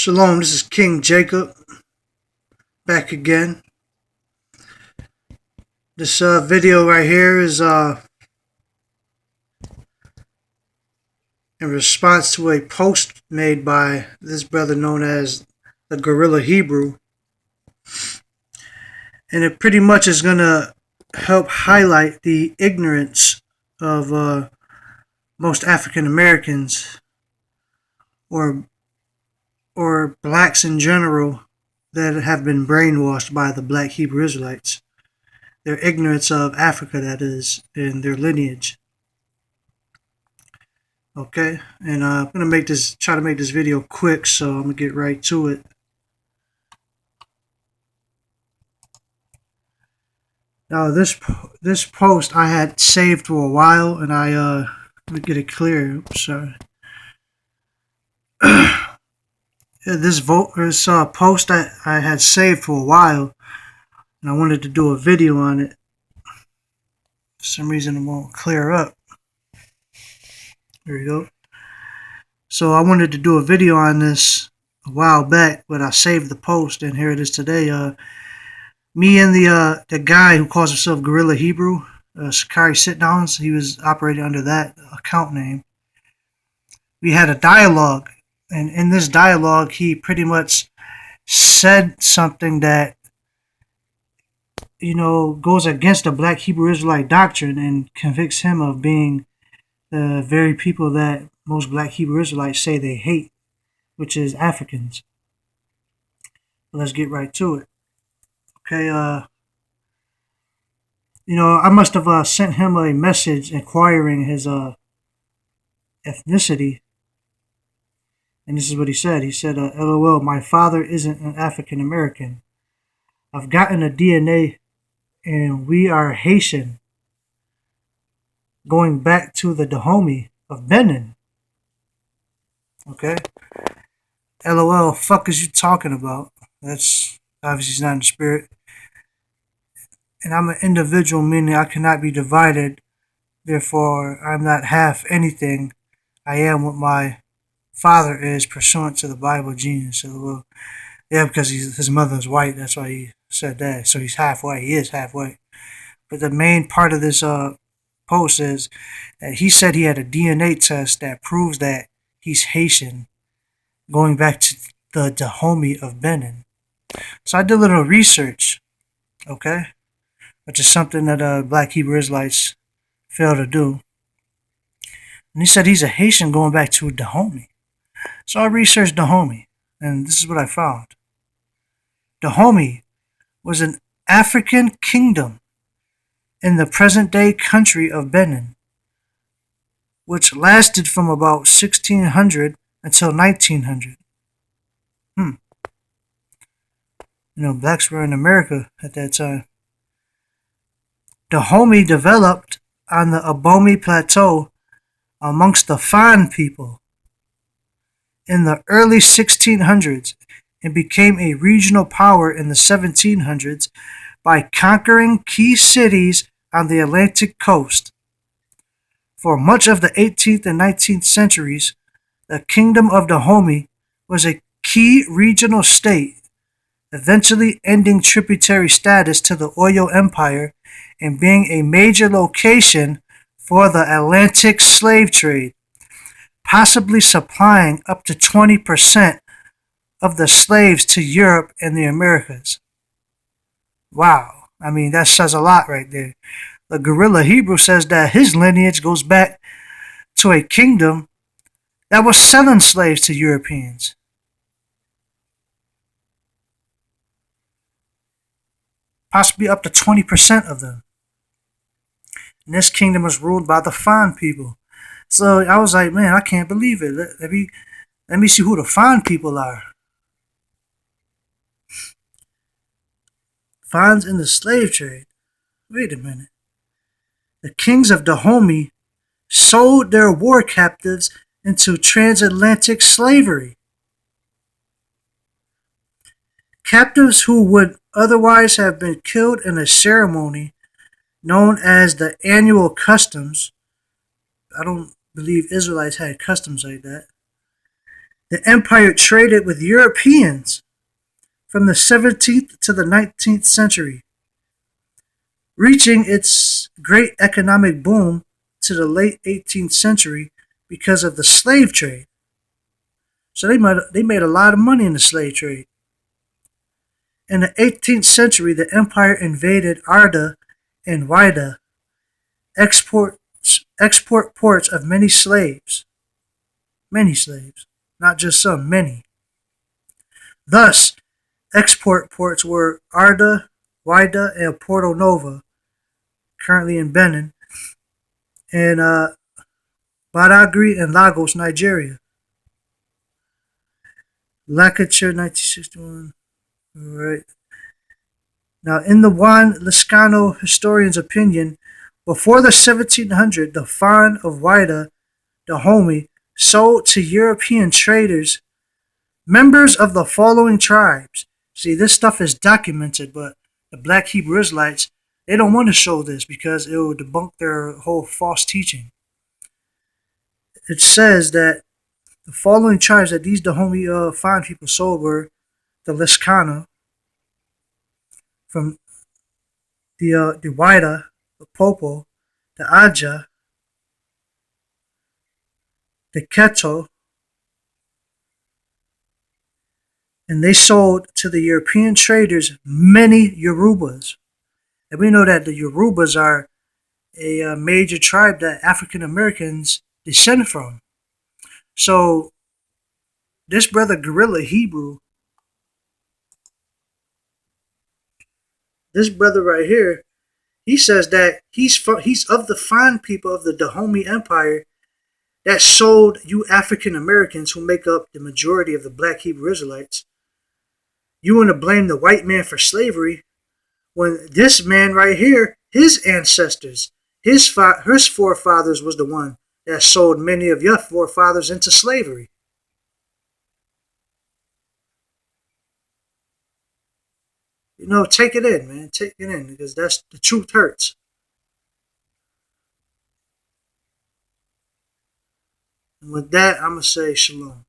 Shalom, this is King Jacob, back again. This video right here is in response to a post made by this brother known as the Guerrilla Hebrew. And it pretty much is going to help highlight the ignorance of most African Americans or blacks in general that have been brainwashed by the black Hebrew Israelites. Their ignorance of Africa, that is, and their lineage. Okay, and I'm gonna try to make this video quick, so I'm gonna get right to it. Now, this post I had saved for a while, and let me get it clear. Oops, sorry. This post I had saved for a while, and I wanted to do a video on it. For some reason, it won't clear up. There we go. So I wanted to do a video on this a while back, but I saved the post, and here it is today. Me and the guy who calls himself Guerrilla Hebrew, SICARII SITDOWNS, he was operating under that account name. We had a dialogue, and in this dialogue, he pretty much said something that, goes against the black Hebrew Israelite doctrine and convicts him of being the very people that most black Hebrew Israelites say they hate, which is Africans. Let's get right to it. Okay, I must have sent him a message inquiring his ethnicity. And this is what he said. He said, LOL, my father isn't an African American. I've gotten a DNA and we are Haitian, going back to the Dahomey of Benin. Okay? LOL, fuck is you talking about? That's obviously he's not in the spirit. And I'm an individual, meaning I cannot be divided. Therefore, I'm not half anything. I am what my father is, pursuant to the Bible genius. LOL. Yeah, because his mother's white. That's why he said that. So he's half white. He is half white. But the main part of this post is that he said he had a DNA test that proves that he's Haitian, going back to the Dahomey of Benin. So I did a little research, okay, which is something that black Hebrew Israelites fail to do. And he said he's a Haitian going back to Dahomey. So I researched Dahomey, and this is what I found. Dahomey was an African kingdom in the present-day country of Benin, which lasted from about 1600 until 1900. Blacks were in America at that time. Dahomey developed on the Abomey Plateau amongst the FON people in the early 1600s and became a regional power in the 1700s by conquering key cities on the Atlantic coast. For much of the 18th and 19th centuries, the Kingdom of Dahomey was a key regional state, eventually ending tributary status to the Oyo Empire and being a major location for the Atlantic slave trade, possibly supplying up to 20% of the slaves to Europe and the Americas. Wow, I mean, that says a lot right there. The Guerrilla Hebrew says that his lineage goes back to a kingdom that was selling slaves to Europeans. Possibly up to 20% of them. And this kingdom was ruled by the FON people. So I was like, man, I can't believe it. Let me see who the FON people are. FONs in the slave trade. Wait a minute. The kings of Dahomey sold their war captives into transatlantic slavery. Captives who would otherwise have been killed in a ceremony known as the annual customs. I don't believe Israelites had customs like that. The empire traded with Europeans from the 17th to the 19th century, reaching its great economic boom to the late 18th century because of the slave trade. So they made a lot of money in the slave trade. In the 18th century, the empire invaded Arda and Wida, export ports of many slaves, not just some, many. Thus, export ports were Arda, Wida, and Porto Novo, currently in Benin, and Badagry and Lagos, Nigeria. Lancashire, 1961. All right. Now, in the Juan Lescano historian's opinion, before the 1700s, the FON of Wida, Dahomey, sold to European traders members of the following tribes. See, this stuff is documented, but the Black Hebrew Israelites, they don't want to show this because it will debunk their whole false teaching. It says that the following tribes that these Dahomey FON people sold were the Lescano, from the Wida, the Popo, the Aja, the Keto, and they sold to the European traders many Yorubas. And we know that the Yorubas are a major tribe that African Americans descend from. So this brother Guerrilla Hebrew, this brother right here, he says that he's of the FON people of the Dahomey Empire that sold you African Americans, who make up the majority of the Black Hebrew Israelites. You want to blame the white man for slavery when this man right here, his ancestors, his forefathers was the one that sold many of your forefathers into slavery. You know, take it in, man. Take it in, because that's the truth hurts. And with that, I'm going to say shalom.